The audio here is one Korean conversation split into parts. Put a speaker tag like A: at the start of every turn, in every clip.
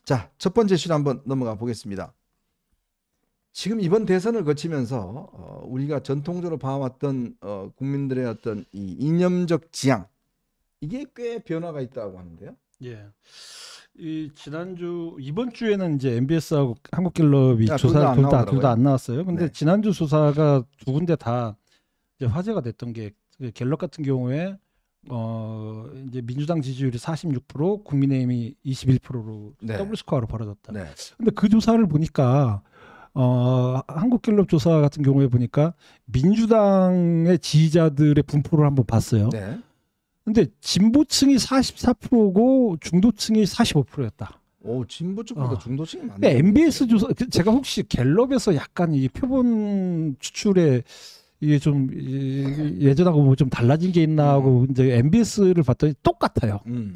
A: 자, 첫 번째 이슈로 한번 넘어가 보겠습니다. 지금 이번 대선을 거치면서 우리가 전통적으로 봐왔던 국민들의 어떤 이 이념적 지향, 이게 꽤 변화가 있다고 하는데요.
B: 예. 이 지난주 이번 주에는 이제 MBS하고 한국갤럽이
A: 아,
B: 조사
A: 둘 다 안
B: 둘 다 안 나왔어요. 근데
A: 네.
B: 지난주 조사가 두 군데 다 이제 화제가 됐던 게 갤럽 같은 경우에 이제 민주당 지지율이 46%, 국민의힘이 21%로
A: 네.
B: 더블 스코어로 벌어졌다.
A: 네.
B: 근데 그 조사를 보니까 한국갤럽 조사 같은 경우에 보니까 민주당의 지지자들의 분포를 한번 봤어요.
A: 네.
B: 근데 진보층이 44%고 중도층이 45%였다.
A: 오, 진보 쪽보다 중도층이 많네요.
B: MBS 조사 제가 혹시 갤럽에서 약간 이 표본 추출에 이게 좀 예전하고 뭐 좀 달라진 게 있나 하고 이제 MBS를 봤더니 똑같아요. 그럼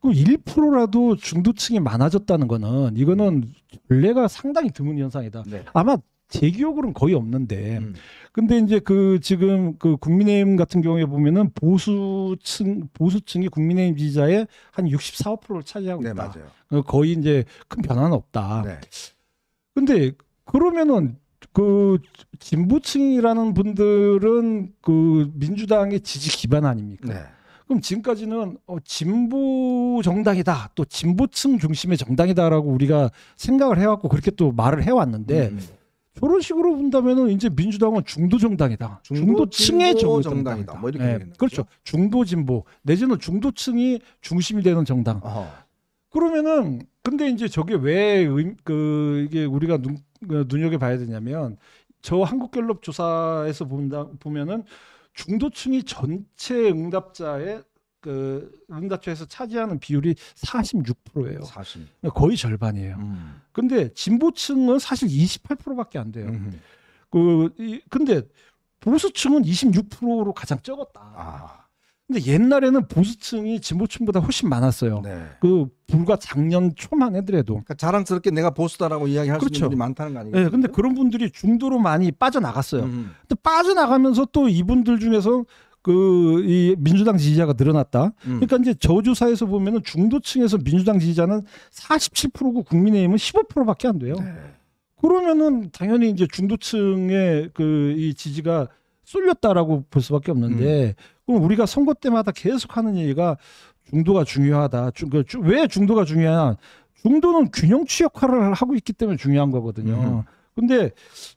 B: 1%라도 중도층이 많아졌다는 거는 이거는 원래가 상당히 드문 현상이다.
A: 네.
B: 아마 제 기억으로는 거의 없는데, 근데 이제 그 지금 그 국민의힘 같은 경우에 보면은 보수층이 국민의힘 지지자의 한 64, 5%를 차지하고
A: 네,
B: 있다.
A: 맞아요.
B: 거의 이제 큰 변화는 없다.
A: 네.
B: 근데 그러면은 그 진보층이라는 분들은 그 민주당의 지지 기반 아닙니까?
A: 네.
B: 그럼 지금까지는 진보 정당이다, 또 진보층 중심의 정당이다라고 우리가 생각을 해왔고 그렇게 또 말을 해왔는데 저런 식으로 본다면은 이제 민주당은 중도 정당이다, 중도층의 정당이다.
A: 뭐 이렇게
B: 네, 그렇죠. 중도 진보 내지는 중도층이 중심이 되는 정당. 그러면은 근데 이제 저게 왜 이게 우리가 눈여겨봐야 되냐면 저 한국갤럽 조사에서 보면은 중도층이 전체 응답자에서 차지하는 비율이 46%예요.
A: 40.
B: 거의 절반이에요. 근데 진보층은 사실 28%밖에 안 돼요. 근데 보수층은 26%로 가장 적었다. 근데 옛날에는 보수층이 진보층보다 훨씬 많았어요.
A: 네.
B: 불과 작년 초만 해더라도.
A: 그러니까 자랑스럽게 내가 보수다라고 이야기할
B: 그렇죠.
A: 수 있는 분들이 많다는 거 아니겠어요?
B: 네, 근데 그런 분들이 중도로 많이 빠져나갔어요. 근데 빠져나가면서 또 이분들 중에서 이 민주당 지지자가 늘어났다. 그러니까 이제 저 조사에서 보면은 중도층에서 민주당 지지자는 47%고 국민의힘은 15%밖에 안 돼요.
A: 네.
B: 그러면은 당연히 이제 중도층의 이 지지가 쏠렸다라고 볼 수밖에 없는데, 그럼 우리가 선거 때마다 계속 하는 얘기가 중도가 중요하다. 왜 중도가 중요하냐? 중도는 균형치 역할을 하고 있기 때문에 중요한 거거든요. 근데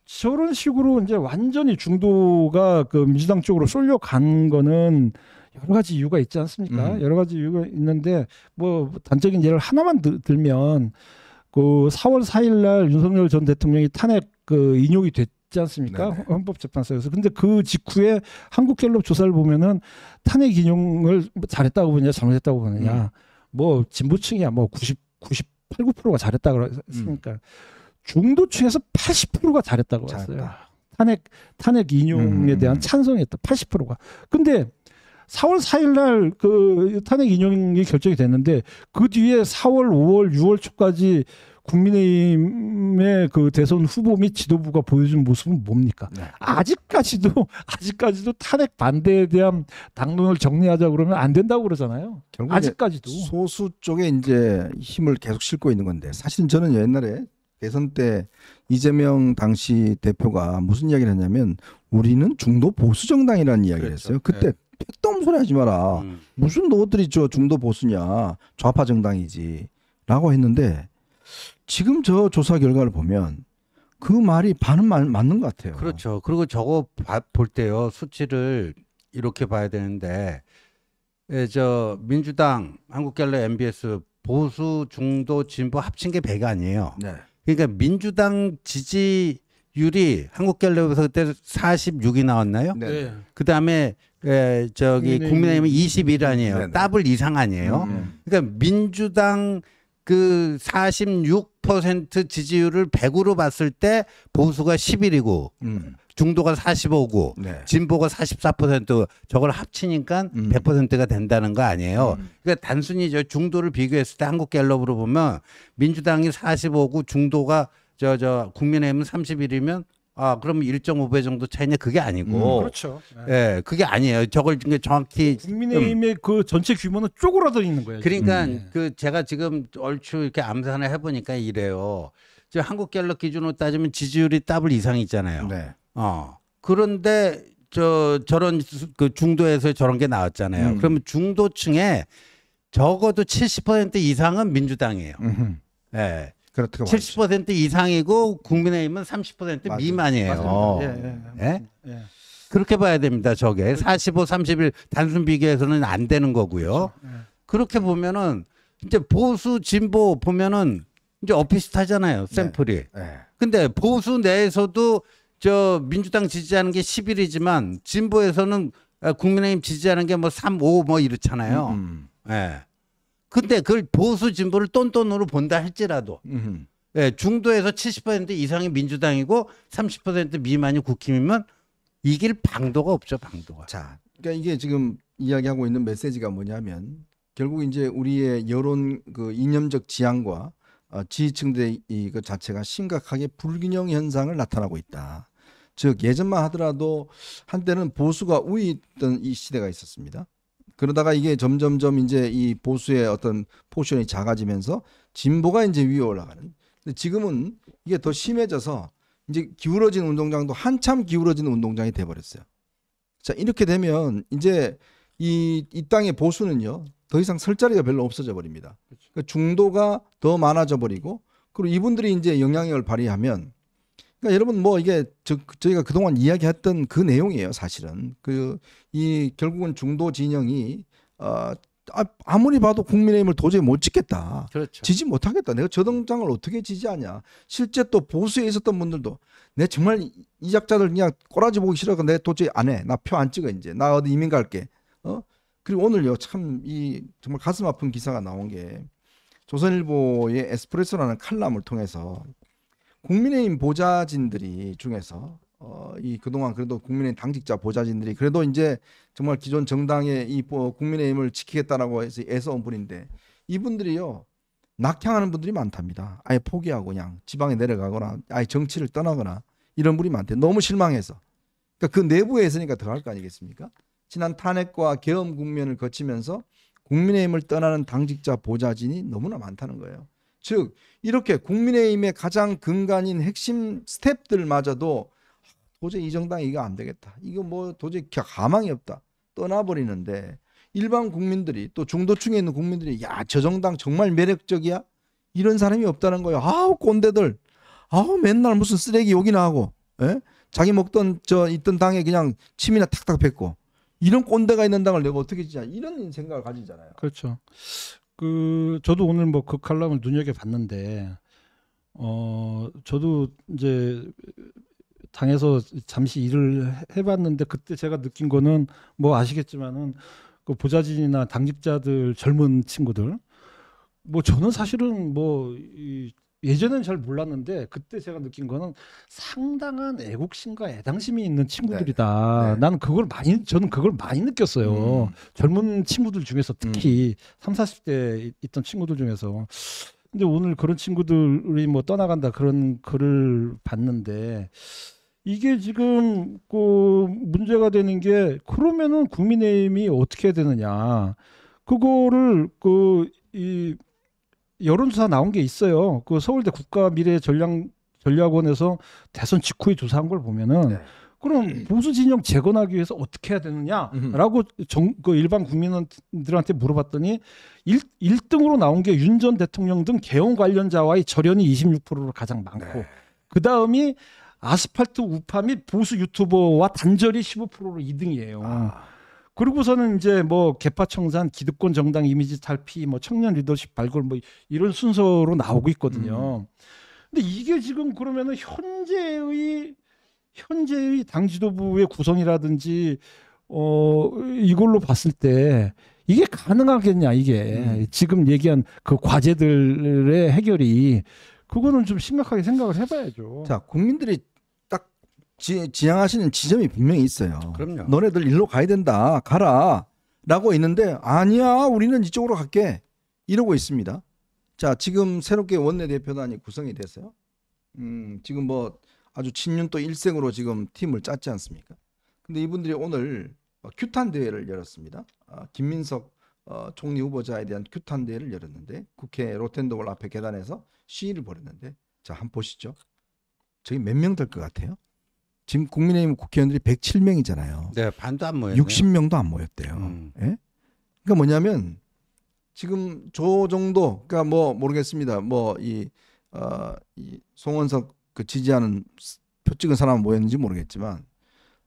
B: 저런 식으로 이제 완전히 중도가 그 민주당 쪽으로 쏠려간 거는 여러 가지 이유가 있지 않습니까? 여러 가지 이유가 있는데 뭐 단적인 예를 하나만 들면 그 4월 4일 날 윤석열 전 대통령이 탄핵 인용이 됐지 않습니까?
A: 네네.
B: 헌법재판소에서. 근데 그 직후에 한국갤럽 조사를 보면은 탄핵 인용을 잘했다고 보느냐 잘못했다고 보느냐, 뭐 진보층이야 뭐 98, 9%가 잘했다고 했으니까 중도층에서 80%가 잘했다고 했어요. 탄핵 인용에 대한 찬성했다 80%가. 근데 4월 4일 날 그 탄핵 인용이 결정이 됐는데 그 뒤에 4월, 5월, 6월 초까지 국민의힘의 그 대선 후보 및 지도부가 보여준 모습은 뭡니까?
A: 네.
B: 아직까지도 탄핵 반대에 대한 당론을 정리하자 그러면 안 된다고 그러잖아요.
A: 결국
B: 아직까지도.
A: 소수 쪽에 이제 힘을 계속 싣고 있는 건데, 사실은 저는 옛날에 대선 때 이재명 당시 대표가 무슨 이야기를 했냐면 우리는 중도 보수 정당이라는 이야기를 했어요. 그때 택도 없는 소리 하지 마라. 무슨 너희들이 저 중도 보수냐, 좌파 정당이지 라고 했는데, 지금 저 조사 결과를 보면 그 말이 반은 맞는 것 같아요.
C: 그렇죠. 그리고 저거 볼 때요, 수치를 이렇게 봐야 되는데, 저 민주당, 한국갤럽, MBS 보수, 중도, 진보 합친 게 100이 아니에요.
A: 네.
C: 그러니까 민주당 지지율이 한국갤럽에서 그때 46이 나왔나요?
A: 네.
C: 그 다음에 국민의힘은 21 아니에요.
A: 네네.
C: 더블 이상 아니에요. 그러니까 민주당 그 46% 지지율을 100으로 봤을 때 보수가 11이고 중도가 45고
A: 네.
C: 진보가 44% 저걸 합치니까 100%가 된다는 거 아니에요. 그러니까 단순히 저 중도를 비교했을 때 한국갤럽으로 보면 민주당이 45고 중도가 국민의힘은 31이면 그러면 1.5배 정도 차이냐? 그게 아니고.
B: 그렇죠.
C: 예, 그게 아니에요. 저걸 정확히
B: 국민의힘의 그 전체 규모는 쪼그라들 있는 거예요.
C: 그러니까
B: 지금.
C: 그 제가 지금 얼추 이렇게 암산을 해보니까 이래요. 저 한국갤럽 기준으로 따지면 지지율이 더블 이상이잖아요.
A: 네.
C: 그런데 저런 그 중도에서 저런 게 나왔잖아요. 그러면 중도층에 적어도 70% 이상은 민주당이에요. 예.
A: 그렇다고
C: 70% 이상이고 국민의힘은 30%
A: 맞아요.
C: 미만이에요.
B: 맞습니다.
C: 예?
B: 예.
C: 그렇게 봐야 됩니다. 저게 45, 31 단순 비교해서는 안 되는 거고요.
B: 예.
C: 그렇게 보면은 이제 보수 진보 보면은 이제 엇비슷하잖아요. 샘플이.
A: 네.
C: 근데 보수 내에서도 저 민주당 지지하는 게 11이지만 진보에서는 국민의힘 지지하는 게 뭐 3, 5 뭐 이렇잖아요. 예. 근데 그걸 보수 진보를 똔똔으로 본다 할지라도 예, 중도에서 70% 이상이 민주당이고 30% 미만이 국힘이면 이길 방도가 없죠, 방도가.
A: 자, 그러니까 이게 지금 이야기하고 있는 메시지가 뭐냐면 결국 이제 우리의 여론 그 이념적 지향과 지지층들의 그 자체가 심각하게 불균형 현상을 나타나고 있다. 즉 예전만 하더라도 한때는 보수가 우위에 있던 이 시대가 있었습니다. 그러다가 이게 점점점 이제 이 보수의 어떤 포션이 작아지면서 진보가 이제 위에 올라가는. 근데 지금은 이게 더 심해져서 이제 기울어진 운동장도 한참 기울어진 운동장이 돼버렸어요. 자, 이렇게 되면 이제 이 땅의 보수는요 더 이상 설 자리가 별로 없어져 버립니다. 그러니까 중도가 더 많아져 버리고 그리고 이분들이 이제 영향력을 발휘하면 그러니까 여러분 뭐 이게 저희가 그동안 이야기했던 그 내용이에요. 사실은 이 결국은 중도 진영이 아무리 봐도 국민의힘을 도저히 못 찍겠다.
C: 그렇죠.
A: 지지 못하겠다. 내가 저 당장을 어떻게 지지하냐. 실제 또 보수에 있었던 분들도 내 정말 이 작자들 그냥 꼬라지 보기 싫어서 내 도저히 안 해. 나 표 안 찍어 이제. 나 어디 이민 갈게. 그리고 오늘요 참 이 정말 가슴 아픈 기사가 나온 게 조선일보의 에스프레소라는 칼럼을 통해서 국민의힘 보좌진들이 중에서 이 그동안 그래도 국민의힘 당직자 보좌진들이 그래도 이제 정말 기존 정당의 이 국민의힘을 지키겠다라고 해서 애써온 분인데 이분들이요 낙향하는 분들이 많답니다. 아예 포기하고 그냥 지방에 내려가거나 아예 정치를 떠나거나 이런 분이 많대. 너무 실망해서. 그러니까 그 내부에 있으니까 들어갈 거 아니겠습니까? 지난 탄핵과 계엄 국면을 거치면서 국민의힘을 떠나는 당직자 보좌진이 너무나 많다는 거예요. 즉 이렇게 국민의힘의 가장 근간인 핵심 스태프들마저도 도저히 이 정당이 이거 안 되겠다. 이거 뭐 도저히 가망이 없다. 떠나버리는데 일반 국민들이 또 중도층에 있는 국민들이 야, 저 정당 정말 매력적이야? 이런 사람이 없다는 거예요. 아우 꼰대들. 아우 맨날 무슨 쓰레기 욕이나 하고. 예? 자기 먹던 있던 당에 그냥 침이나 탁탁 뱉고. 이런 꼰대가 있는 당을 내가 어떻게 지냐. 이런 생각을 가지잖아요.
B: 그렇죠. 저도 오늘 뭐 그 칼럼을 눈여겨 봤는데 저도 이제 당에서 잠시 일을 해봤는데 그때 제가 느낀 거는 뭐 아시겠지만은 그 보좌진이나 당직자들 젊은 친구들 뭐 저는 사실은 뭐 예전에는 잘 몰랐는데 그때 제가 느낀 거는 상당한 애국심과 애당심이 있는 친구들이다.
A: 네.
B: 나는 저는 그걸 많이 느꼈어요. 젊은 친구들 중에서 특히 30, 40대 있던 친구들 중에서. 근데 오늘 그런 친구들이 뭐 떠나간다 그런 글을 봤는데 이게 지금 그 문제가 되는 게 그러면은 국민의힘이 어떻게 해야 되느냐. 그거를 이 여론조사 나온 게 있어요. 그 서울대 국가미래전략원에서 대선 직후에 조사한 걸 보면은
A: 네.
B: 그럼 보수 진영 재건하기 위해서 어떻게 해야 되느냐라고 그 일반 국민들한테 물어봤더니 1등으로 나온 게 윤 전 대통령 등 개헌 관련자와의 절연이 26%로 가장 많고
A: 네.
B: 그 다음이 아스팔트 우파 및 보수 유튜버와 단절이 15%로 2등이에요. 그리고서는 이제 뭐 개파 청산, 기득권 정당 이미지 탈피, 뭐 청년 리더십 발굴 뭐 이런 순서로 나오고 있거든요. 근데 이게 지금 그러면은 현재의 당 지도부의 구성이라든지 이걸로 봤을 때 이게 가능하겠냐 이게 지금 얘기한 그 과제들의 해결이 그거는 좀 심각하게 생각을 해봐야죠.
A: 자, 국민들이 딱 지향하시는 지점이 분명히 있어요.
C: 그럼요.
A: 너네들 일로 가야 된다. 가라. 라고 있는데 아니야. 우리는 이쪽으로 갈게. 이러고 있습니다. 자, 지금 새롭게 원내대표단이 구성이 됐어요. 지금 뭐 아주 친윤 또 일색으로 지금 팀을 짰지 않습니까? 근데 이분들이 오늘 규탄 대회를 열었습니다. 김민석 총리 후보자에 대한 규탄 대회를 열었는데 국회 로텐더홀 앞에 계단에서 시위를 벌였는데 자, 한번 보시죠. 저기 몇 명 될 것 같아요? 지금 국민의힘 국회의원들이 107명이잖아요.
C: 네, 반도 안 모였네요.
A: 60명도 안 모였대요. 예? 그러니까 뭐냐면 지금 저 정도, 그러니까 뭐 모르겠습니다. 뭐 이 송원석 그 지지하는 표 찍은 사람 모였는지 모르겠지만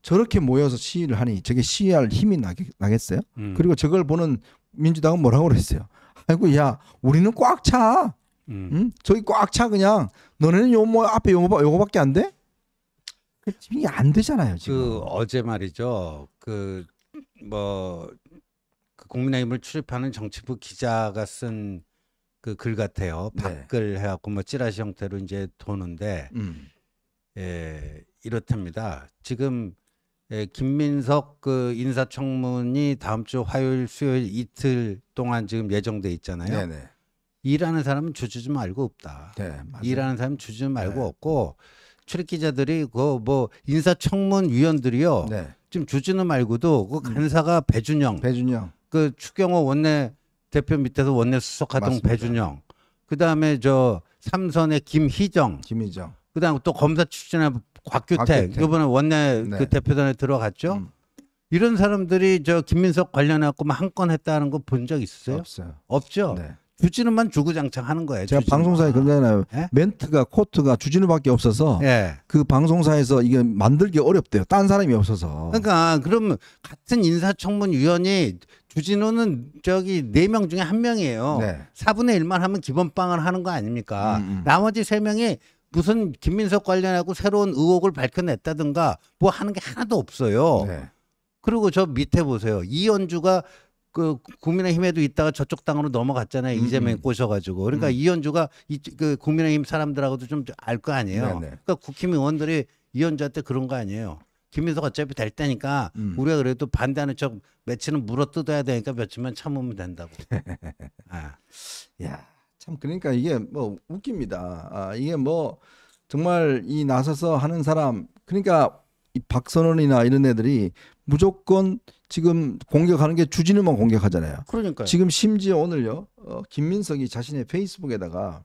A: 저렇게 모여서 시위를 하니 저게 시위할 힘이 나겠어요? 그리고 저걸 보는 민주당은 뭐라고 그랬어요? 아이고 야 우리는 꽉 차. 응? 저기 꽉 차 그냥. 너네는 요 뭐 앞에 요거밖에 안 돼? 이게 안 되잖아요 지금.
C: 그 어제 말이죠. 그 국민의힘을 출입하는 정치부 기자가 쓴 그 글 같아요.
A: 네.
C: 밖글 해갖고 뭐 찌라시 형태로 이제 도는데 이렇답니다. 지금 김민석 그 인사청문이 다음 주 화요일, 수요일 이틀 동안 지금 예정돼 있잖아요.
A: 네네.
C: 일하는 사람은 주저주 말고 없다.
A: 네, 맞아요.
C: 일하는 사람은 주저 말고
A: 네.
C: 없고 출입 기자들이 그 뭐 인사청문 위원들이요.
A: 네.
C: 지금 주진우 말고도 그 간사가 배준영, 그 추경호 원내 대표 밑에서 원내 수석하던
A: 맞습니다.
C: 배준영, 그 다음에 저 삼선의 김희정, 그 다음에 또 검사 출신의 곽규택, 이번에 원내
A: 네.
C: 그 대표단에 들어갔죠. 이런 사람들이 저 김민석 관련해갖고 한 건 했다는 거 본 적 있으세요?
A: 없어요.
C: 없죠.
A: 네.
C: 주진우만 주구장창 하는 거예요.
A: 제가
C: 주진우만.
A: 방송사에 그러잖아요.
C: 예?
A: 멘트가 코트가 주진우밖에 없어서
C: 예.
A: 그 방송사에서 이게 만들기 어렵대요. 딴 사람이 없어서.
C: 그러니까 그러면 같은 인사청문위원이 주진우는 저기 4명 중에 1명이에요.
A: 네.
C: 4분의 1만 하면 기본빵을 하는 거 아닙니까? 나머지 3명이 무슨 김민석 관련하고 새로운 의혹을 밝혀냈다든가 뭐 하는 게 하나도 없어요.
A: 네.
C: 그리고 저 밑에 보세요. 이현주가 그 국민의힘에도 있다가 저쪽 당으로 넘어갔잖아요. 이재명이 꼬셔가지고. 그러니까 이현주가 그 국민의힘 사람들하고도 좀 알 거 아니에요.
A: 네네.
C: 그러니까 국힘 의원들이 이현주한테 그런 거 아니에요. 김민석 어차피 될 때니까 우리가 그래도 반대하는 척 며칠은 물어 뜯어야 되니까 며칠만 참으면 된다고. 아.
A: 야, 참 그러니까 이게 뭐 웃깁니다. 이게 뭐 정말 이 나서서 하는 사람, 그러니까 이 박선원이나 이런 애들이 무조건 지금 공격하는 게 주진우만 공격하잖아요.
C: 그러니까요.
A: 지금 심지어 오늘요, 김민석이 자신의 페이스북에다가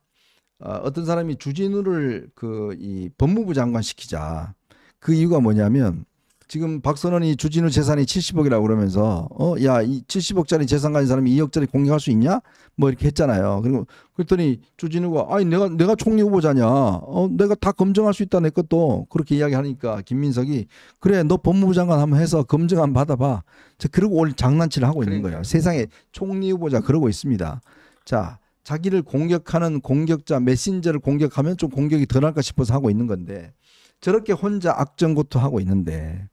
A: 어떤 사람이 주진우를 이 법무부 장관 시키자. 그 이유가 뭐냐면 지금 박선원이 주진우 재산이 70억이라고 그러면서 야, 이 70억짜리 재산 가진 사람이 2억짜리 공격할 수 있냐? 뭐 이렇게 했잖아요. 그리고 그랬더니 주진우가 아니 내가 총리 후보자냐? 내가 다 검증할 수 있다 내 것도 그렇게 이야기하니까 김민석이 그래 너 법무부 장관 한번 해서 검증 한번 받아봐. 그러고 오늘 장난치를 하고 있는 거예요. 세상에 총리 후보자 그러고 있습니다. 자, 자기를 공격하는 공격자 메신저를 공격하면 좀 공격이 덜할까 싶어서 하고 있는 건데 저렇게 혼자 악정고투하고 있는데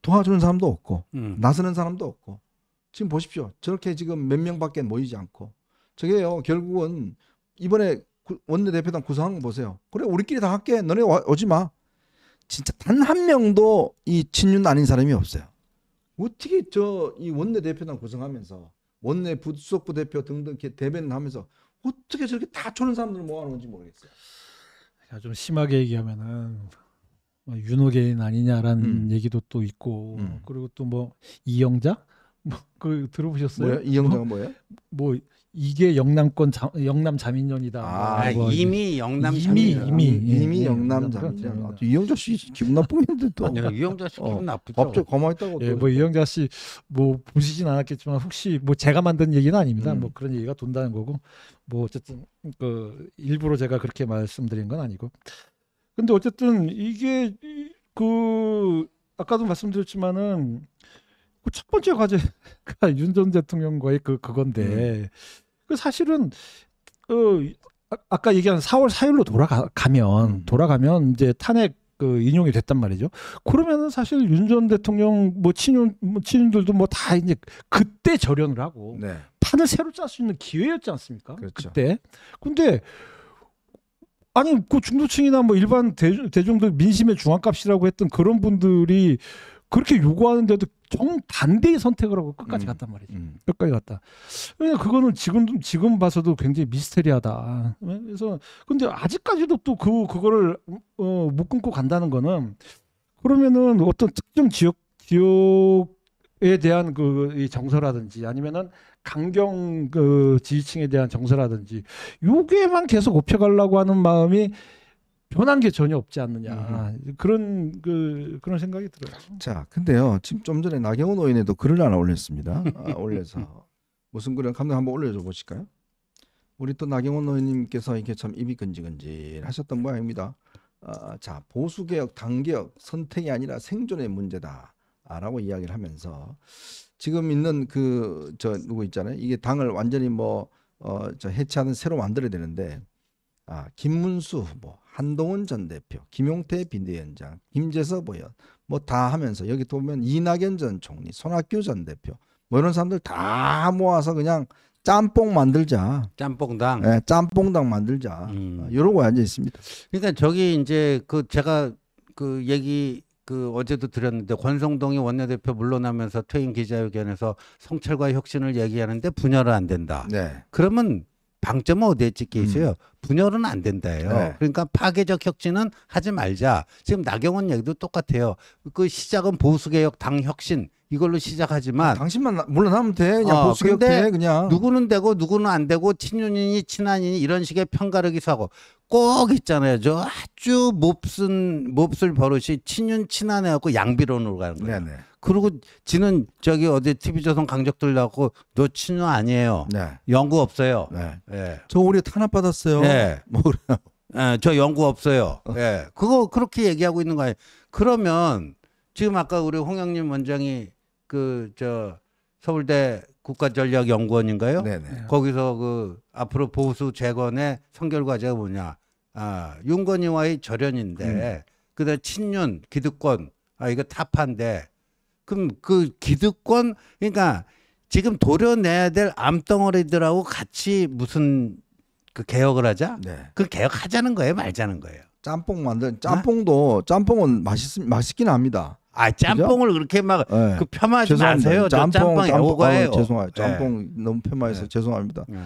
A: 도와주는 사람도 없고 나서는 사람도 없고 지금 보십시오. 저렇게 지금 몇 명밖에 모이지 않고 저게요 결국은 이번에 원내대표단 구성한 거 보세요. 그래 우리끼리 다 할게. 너네 오지 마. 진짜 단 한 명도 이 친윤 아닌 사람이 없어요. 어떻게 이 원내대표단 구성하면서 원내 부수석부 대표 등등 대변을 하면서 어떻게 저렇게 다 초는 사람들을 모아놓은지 모르겠어요.
B: 좀 심하게 얘기하면은 윤호개인 아니냐라는 얘기도 또 있고 그리고 또 뭐 이영자 그 들어보셨어요?
A: 뭐요? 이영자가 뭐예요?
B: 뭐 이게 영남권 영남 자민련이다.
C: 이미 영남
A: 이미 영남 자민련. 이영자 씨 기분 나쁘겠는데 또.
C: 아니요, 이영자 씨 기분 나쁘죠.
A: 갑자기 고마웠다고.
B: 예, 뭐 이영자 씨 뭐 보시진 않았겠지만 혹시 뭐 제가 만든 얘기는 아닙니다. 뭐 그런 얘기가 돈다는 거고 뭐 어쨌든 그 일부러 제가 그렇게 말씀드린 건 아니고. 근데 어쨌든 이게 그 아까도 말씀드렸지만은 그 첫 번째 과제가 윤 전 대통령과의 그건데 그 사실은 아까 얘기한 4월 4일로 돌아가면 이제 탄핵 인용이 됐단 말이죠. 그러면은 사실 윤 전 대통령 친윤들도 뭐 다 이제 그때 절연을 하고
A: 네.
B: 판을 새로 짤 수 있는 기회였지 않습니까?
A: 그렇죠.
B: 그때. 근데 아니 그 중도층이나 뭐 일반 대중들 민심의 중앙값이라고 했던 그런 분들이 그렇게 요구하는데도 정반대의 선택을 하고 끝까지 갔단 말이지. 끝까지 갔다. 그러니까 그거는 지금 봐서도 굉장히 미스테리하다. 그래서 근데 아직까지도 또 그거를 못 끊고 간다는 거는 그러면은 어떤 특정 지역에 대한 이 정서라든지 아니면은 강경 지지층에 대한 정서라든지 요게만 계속 업혀가려고 하는 마음이 변한 게 전혀 없지 않느냐 그런 생각이 들어요.
A: 자, 근데요 지금 좀 전에 나경원 의원에도 글을 하나 올렸습니다. 올려서 무슨 글을 감독 한번 올려줘 보실까요? 우리 또 나경원 의원님께서 이렇게 참 입이 건질건질하셨던 모양입니다. 자, 보수개혁, 당개혁 선택이 아니라 생존의 문제다라고 이야기를 하면서 지금 있는 누구 있잖아요. 이게 당을 완전히 해체하는 새로 만들어야 되는데. 김문수 후보, 한동훈 전 대표, 김용태 비대위원장, 김재섭 의원 다 하면서 여기 또 보면 이낙연 전 총리, 손학규 전 대표 이런 사람들 다 모아서 그냥 짬뽕 만들자.
C: 짬뽕당.
A: 네, 짬뽕당 만들자. 이러고 앉아 있습니다.
C: 그러니까 저기 이제 제가 얘기 어제도 드렸는데 권성동이 원내대표 물러나면서 퇴임 기자회견에서 성찰과 혁신을 얘기하는데 분열은 안 된다.
A: 네.
C: 그러면 방점은 어디에 찍혀 있어요? 분열은 안 된다예요.
A: 네.
C: 그러니까 파괴적 혁신은 하지 말자. 지금 나경원 얘기도 똑같아요. 시작은 보수개혁, 당혁신 이걸로 시작하지만
A: 당신만 물러나면 돼. 그냥 보수개혁 돼. 그냥.
C: 누구는 되고 누구는 안 되고 친윤이니 친한이니 이런 식의 편가르기 사고 꼭 있잖아요. 저 아주 몹쓸 버릇이 친윤 친한해갖고 양비론으로 가는 거예요.
A: 네네.
C: 그리고 지는 저기 어디 TV조선 강적들 나고 너 친윤 아니에요.
A: 네.
C: 연구 없어요.
A: 네.
C: 예.
A: 저 우리 탄압 받았어요.
C: 네.
A: 그래요?
C: 예, 저 연구 없어요. 예. 그거 그렇게 얘기하고 있는 거예요. 그러면 지금 아까 우리 홍영림 원장이 서울대 국가전략연구원인가요?
A: 네네.
C: 거기서 앞으로 보수 재건의 선결 과제가 뭐냐? 윤건희와의 절연인데 그다음 친윤 기득권 이거 타파인데 그럼 기득권 그러니까 지금 도려내야 될 암덩어리들하고 같이 무슨 개혁을 하자?
A: 네.
C: 그 개혁하자는 거예요, 말자는 거예요.
A: 짬뽕은 맛있긴 합니다.
C: 짬뽕을 그렇게 막
A: 네.
C: 폄하하지 마세요. 짬뽕 애호가예요.
A: 죄송해요. 짬뽕
C: 네.
A: 너무 폄하해서 죄송합니다.
C: 네.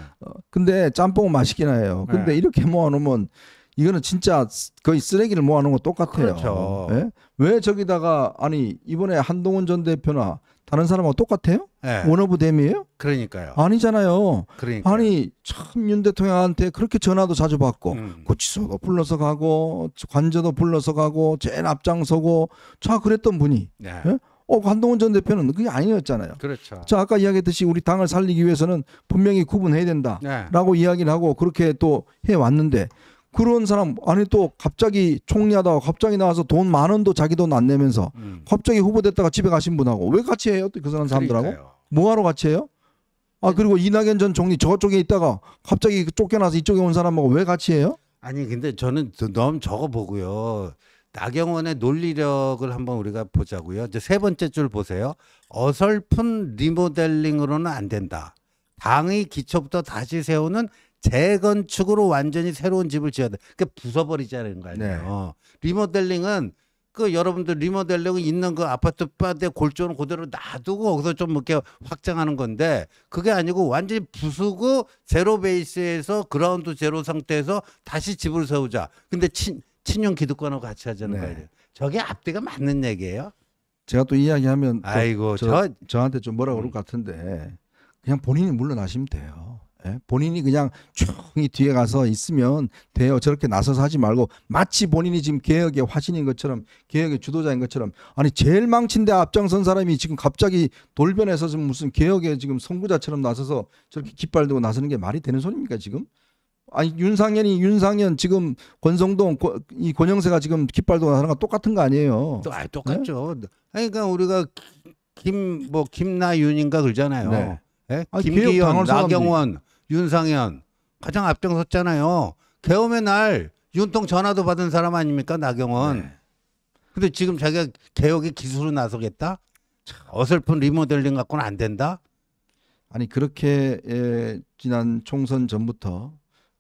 A: 근데 짬뽕은 맛있긴 해요. 근데
C: 네.
A: 이렇게 모아놓으면 이거는 진짜 거의 쓰레기를 모아놓은 거 똑같아요.
C: 그렇죠.
A: 네? 왜 저기다가 이번에 한동훈 전 대표나 다른 사람하고 똑같아요?
C: 네.
A: 원어브 댐이에요?
C: 그러니까요.
A: 아니잖아요.
C: 그러니까.
A: 참 윤 대통령한테 그렇게 전화도 자주 받고 구치소도 불러서 가고 관저도 불러서 가고 제일 앞장서고 그랬던 분이
C: 네.
A: 예? 한동훈 전 대표는 그게 아니었잖아요.
C: 그렇죠.
A: 자, 아까 이야기했듯이 우리 당을 살리기 위해서는 분명히 구분해야 된다라고
C: 네.
A: 이야기를 하고 그렇게 또 해왔는데 그런 사람 또 갑자기 총리하다가 갑자기 나와서 돈 10,000원도 자기 돈 안 내면서 갑자기 후보됐다가 집에 가신 분하고 왜 같이 해요? 또 그 사람들하고
C: 그러니까요.
A: 뭐하러 같이 해요? 그리고 이낙연 전 총리 저쪽에 있다가 갑자기 쫓겨나서 이쪽에 온 사람하고 왜 같이 해요?
C: 아니 근데 저는 너무 저거 보고요. 나경원의 논리력을 한번 우리가 보자고요. 이제 세 번째 줄 보세요. 어설픈 리모델링으로는 안 된다. 당의 기초부터 다시 세우는 재건축으로 완전히 새로운 집을 지어야 돼. 그러니까 부숴버리자는 거 아니에요. 네. 리모델링은 여러분들 리모델링은 있는 아파트 바닥에 골조는 그대로 놔두고 거기서 좀 이렇게 확장하는 건데 그게 아니고 완전히 부수고 제로 베이스에서 그라운드 제로 상태에서 다시 집을 세우자. 근데 친윤 기득권하고 같이 하자는
A: 네.
C: 거예요. 저게 앞뒤가 맞는 얘기예요?
A: 제가 또 이야기하면
C: 아이고
A: 저한테 좀 뭐라 그럴 것 같은데 그냥 본인이 물러나시면 돼요. 예? 본인이 그냥 조용히 뒤에 가서 있으면 돼요. 저렇게 나서서 하지 말고 마치 본인이 지금 개혁의 화신인 것처럼 개혁의 주도자인 것처럼 제일 망친데 앞장선 사람이 지금 갑자기 돌변해서 지금 무슨 개혁의 지금 선구자처럼 나서서 저렇게 깃발 들고 나서는 게 말이 되는 소리입니까 지금? 윤상현 지금 권성동 이 권영세가 지금 깃발 들고 나서는 거 똑같은 거 아니에요?
C: 똑같죠. 네? 그러니까 우리가 김나윤인가 그러잖아요.
A: 네.
C: 네? 김기현,
A: 당할 사람들이.
C: 나경원, 윤상현 가장 앞장섰잖아요. 계엄의 날 윤통 전화도 받은 사람 아닙니까 나경원.
A: 네.
C: 근데 지금 자기가 개혁의 기술로 나서겠다? 어설픈 리모델링 갖고는 안 된다?
A: 그렇게 지난 총선 전부터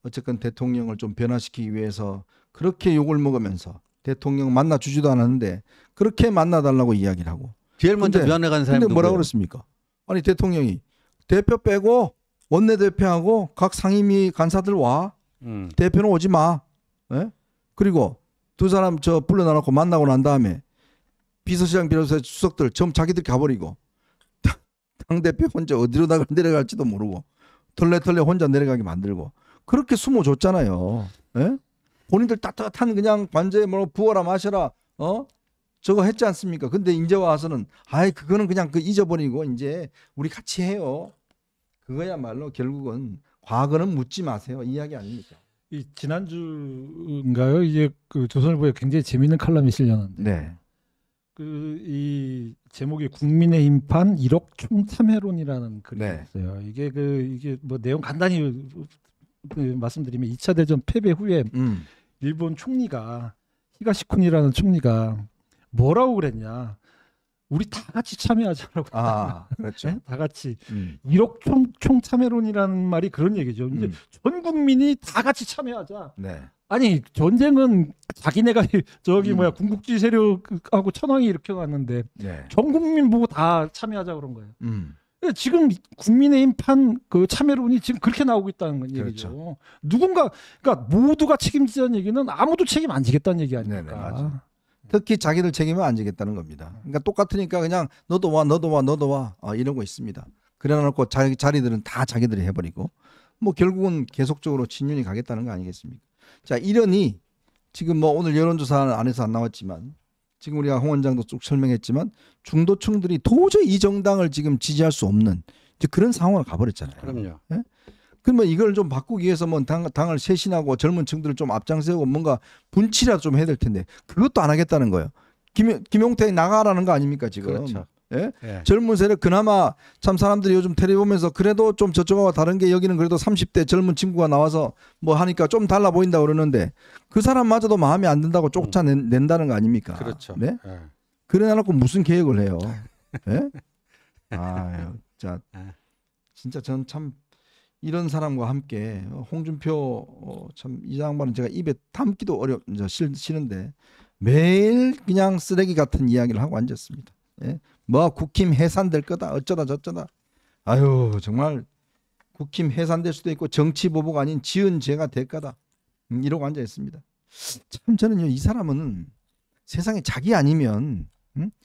A: 어쨌건 대통령을 좀 변화시키기 위해서 그렇게 욕을 먹으면서 대통령 만나 주지도 않았는데 그렇게 만나달라고 이야기를 하고
C: 제일 먼저
A: 근데-
C: 면회 간 사람이
A: 근데 뭐라
C: 누구예요?
A: 그랬습니까? 아니 대통령이 대표 빼고 원내대표하고 각 상임위 간사들 와. 대표는 오지 마. 예? 그리고 두 사람 저 불러놔놓고 만나고 난 다음에 비서실장 비서실 수석들 전 자기들 가버리고 당 대표 혼자 어디로 내려갈지도 모르고 털레털레 혼자 내려가게 만들고 그렇게 숨어줬잖아요. 예? 본인들 따뜻한 그냥 관제에 뭐 부어라 마셔라 저거 했지 않습니까? 근데 이제 와서는 아이 그거는 그냥 그 잊어버리고 이제 우리 같이 해요. 그거야말로 결국은 과거는 묻지 마세요. 이야기 아닙니까?
B: 이 지난주인가요? 이제 그 조선일보에 굉장히 재미있는 칼럼이 실렸는데
A: 네.
B: 그 이 제목이 국민의힘판 1억 총참회론이라는 글이
A: 네.
B: 있어요. 이게 뭐 내용 간단히 말씀드리면 2차 대전 패배 후에 일본 총리가 히가시쿠니라는 총리가 뭐라고 그랬냐? 우리 다 같이 참여하자라고.
A: 아 그렇죠.
B: 네? 다 같이 1억 총참회론이라는 말이 그런 얘기죠. 이제 전 국민이 다 같이 참여하자.
A: 네.
B: 아니 전쟁은 자기네가 저기 뭐야 군국주의 세력하고 천황이 이렇게 왔는데
A: 네.
B: 전 국민 보고 다 참여하자 그런 거예요. 지금 국민의힘판 그 참여론이 지금 그렇게 나오고 있다는 건 얘기죠.
A: 그렇죠.
B: 누군가 그러니까 모두가 책임지자는 얘기는 아무도 책임 안 지겠다는 얘기 아닙니까?
A: 네네, 맞아요. 특히 자기들 책임을 안 지겠다는 겁니다. 그러니까 똑같으니까 그냥 너도 와 이러고 있습니다. 그래놓고 자리들은 다 자기들이 해버리고 뭐 결국은 계속적으로 친윤이 가겠다는 거 아니겠습니까? 자 이러니 지금 뭐 오늘 여론조사 안에서 안 나왔지만 지금 우리가 홍 원장도 쭉 설명했지만 중도층들이 도저히 이 정당을 지금 지지할 수 없는 이제 그런 상황을 가버렸잖아요.
C: 그럼요.
A: 그러면 이걸 좀 바꾸기 위해서 뭐 당을 쇄신하고 젊은 층들을 좀 앞장세우고 뭔가 분치라도 좀 해야 될 텐데 그것도 안 하겠다는 거예요. 김용태 나가라는 거 아닙니까 지금?
C: 그렇죠.
A: 예?
C: 예.
A: 젊은 세력 그나마 참 사람들이 요즘 텔레비 보면서 그래도 좀 저쪽하고 다른 게 여기는 그래도 30대 젊은 친구가 나와서 뭐 하니까 좀 달라 보인다 그러는데 그 사람마저도 마음에 안 든다고 쫓아낸다는 거 아닙니까?
C: 그렇죠.
A: 네?
C: 예.
A: 그래 놓고 무슨 계획을 해요? 예? 아유, 자 진짜 전 참 이런 사람과 함께 홍준표 참 이 양반은 제가 입에 담기도 싫은데 매일 그냥 쓰레기 같은 이야기를 하고 앉았습니다. 예? 뭐 국힘 해산될 거다 어쩌다 저쩌다. 아유 정말 국힘 해산될 수도 있고 정치 보복 아닌 지은 죄가 될 거다. 이러고 앉아 있습니다. 참 저는요 이 사람은 세상에 자기 아니면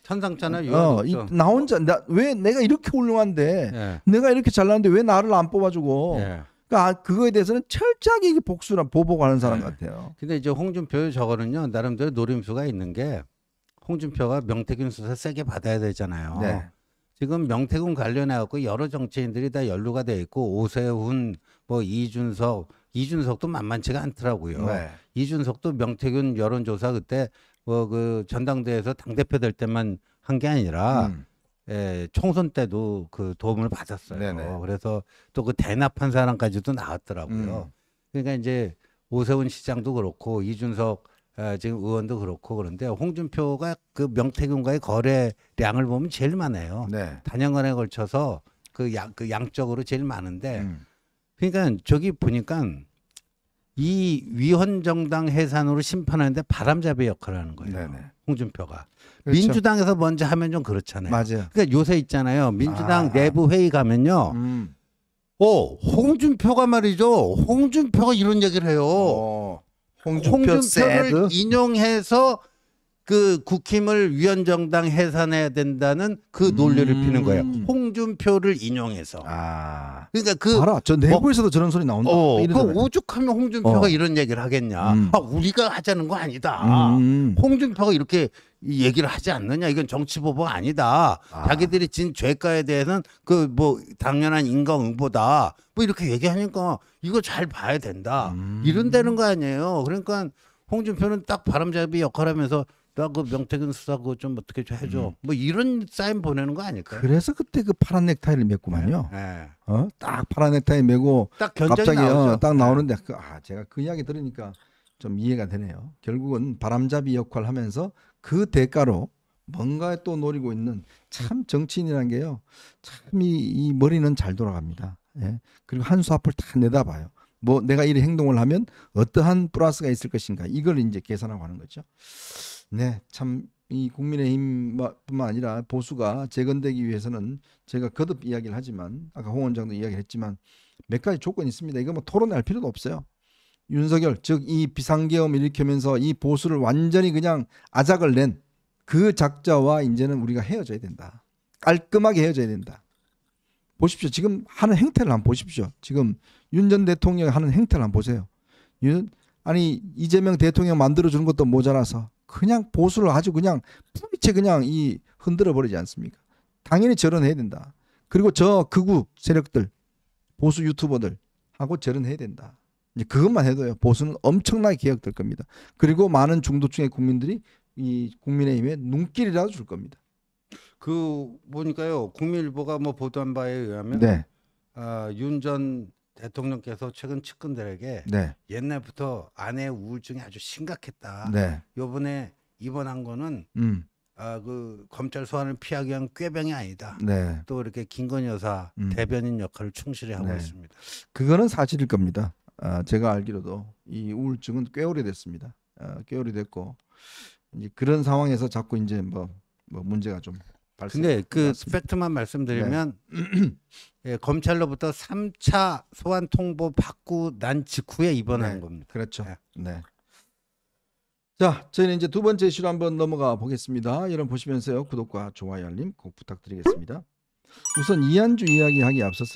C: 천상천하 유언 없죠.
A: 나 혼자 왜 내가 이렇게 훌륭한데
C: 예.
A: 내가 이렇게 잘나는데 왜 나를 안 뽑아주고
C: 예.
A: 그러니까 그거에 대해서는 철저하게 이게 복수나 보복하는 사람
C: 네.
A: 같아요.
C: 근데 이제 홍준표 저거는요 나름대로 노림수가 있는 게 홍준표가 명태균 수사 세게 받아야 되잖아요.
A: 네.
C: 지금 명태균 관련해 갖고 여러 정치인들이 다 연루가 돼 있고 오세훈, 뭐 이준석도 만만치가 않더라고요.
A: 네.
C: 이준석도 명태균 여론조사 그때 뭐 그 전당대회에서 당 대표 될 때만 한 게 아니라 총선 때도 그 도움을 받았어요.
A: 네네.
C: 그래서 또 그 대납한 사람까지도 나왔더라고요. 그러니까 이제 오세훈 시장도 그렇고 이준석 지금 의원도 그렇고 그런데 홍준표가 그 명태균과의 거래량을 보면 제일 많아요.
A: 네.
C: 단연간에 걸쳐서 그 양적으로 제일 많은데 그러니까 저기 보니까 이 위헌정당 해산으로 심판하는데 바람잡이 역할을 하는 거예요.
A: 네네.
C: 홍준표가.
A: 그렇죠.
C: 민주당에서 먼저 하면 좀 그렇잖아요.
A: 맞아요.
C: 그러니까 요새 있잖아요. 민주당 내부 회의 가면요. 홍준표가 말이죠. 홍준표가 이런 얘기를 해요. 홍준표를
A: 새드?
C: 인용해서 그 국힘을 위헌정당 해산해야 된다는 그 논리를 피는 거예요. 홍준표를 인용해서.
A: 아.
C: 그러니까 그
A: 알아. 저 내부에서도 저런 소리 나온다.
C: 그
A: 이러잖아요.
C: 오죽하면 홍준표가 이런 얘기를 하겠냐. 우리가 하자는 거 아니다. 홍준표가 이렇게 얘기를 하지 않느냐. 이건 정치보복 아니다. 자기들이 진 죄가에 대해서는 그 뭐 당연한 인과응보다. 뭐 이렇게 얘기하니까 이거 잘 봐야 된다. 이런다는 거 아니에요. 그러니까 홍준표는 딱 바람잡이 역할하면서 나 그 명태균 수사 그거 좀 어떻게 좀 해줘. 뭐 이런 사인 보내는 거 아닐까요?
A: 그래서 그때 그 파란 넥타이를 맸구만요.
C: 네.
A: 딱 파란 넥타이 메고
C: 딱 견적이
A: 갑자기
C: 나오죠.
A: 딱 나오는데 제가 그 이야기 들으니까 좀 이해가 되네요. 결국은 바람잡이 역할을 하면서 그 대가로 뭔가 또 노리고 있는 참 정치인이라는 게요. 참 이 머리는 잘 돌아갑니다. 예. 그리고 한 수 앞을 다 내다봐요. 뭐 내가 이 행동을 하면 어떠한 플러스가 있을 것인가 이걸 이제 계산하고 하는 거죠. 네, 참 이 국민의힘뿐만 아니라 보수가 재건되기 위해서는 제가 거듭 이야기를 하지만 아까 홍 원장도 이야기했지만 몇 가지 조건이 있습니다. 이거 뭐 토론할 필요도 없어요. 윤석열 즉 이 비상계엄을 일으키면서 이 보수를 완전히 그냥 아작을 낸 그 작자와 이제는 우리가 헤어져야 된다. 깔끔하게 헤어져야 된다. 보십시오. 지금 하는 행태를 한번 보십시오. 지금 윤 전 대통령이 하는 행태를 한번 보세요. 아니 이재명 대통령 만들어주는 것도 모자라서 그냥 보수를 아주 그냥 뿌리채 그냥 이 흔들어 버리지 않습니까? 당연히 절연해야 된다. 그리고 저 극우 세력들 보수 유튜버들 하고 절연해야 된다. 이제 그것만 해도요. 보수는 엄청나게 개혁될 겁니다. 그리고 많은 중도층의 국민들이 이 국민의힘에 눈길이라도 줄 겁니다.
C: 그 보니까요 국민일보가 뭐 보도한 바에 의하면
A: 네,
C: 윤 전 대통령께서 최근 측근들에게
A: 네,
C: 옛날부터 아내 우울증이 아주 심각했다.
A: 네,
C: 요번에 입원한 거는 그 검찰 소환을 피하기 위한 꾀병이 아니다.
A: 네.
C: 또 이렇게 김건희 여사 대변인 역할을 충실히 하고
A: 네.
C: 있습니다.
A: 그거는 사실일 겁니다. 제가 알기로도 이 우울증은 꽤 오래됐습니다. 꽤 오래됐고 이제 그런 상황에서 자꾸 이제 뭐 문제가 좀 발생.
C: 근데 그 스펙트만 말씀드리면 예, 검찰로부터 3차 소환 통보 받고 난 직후에 입원한
A: 네,
C: 겁니다.
A: 그렇죠.
C: 네.
A: 네. 자, 저희는 이제 두 번째 이슈로 한번 넘어가 보겠습니다. 여러분 보시면서요 구독과 좋아요 알림 꼭 부탁드리겠습니다. 우선 이한주 이야기하기 앞서서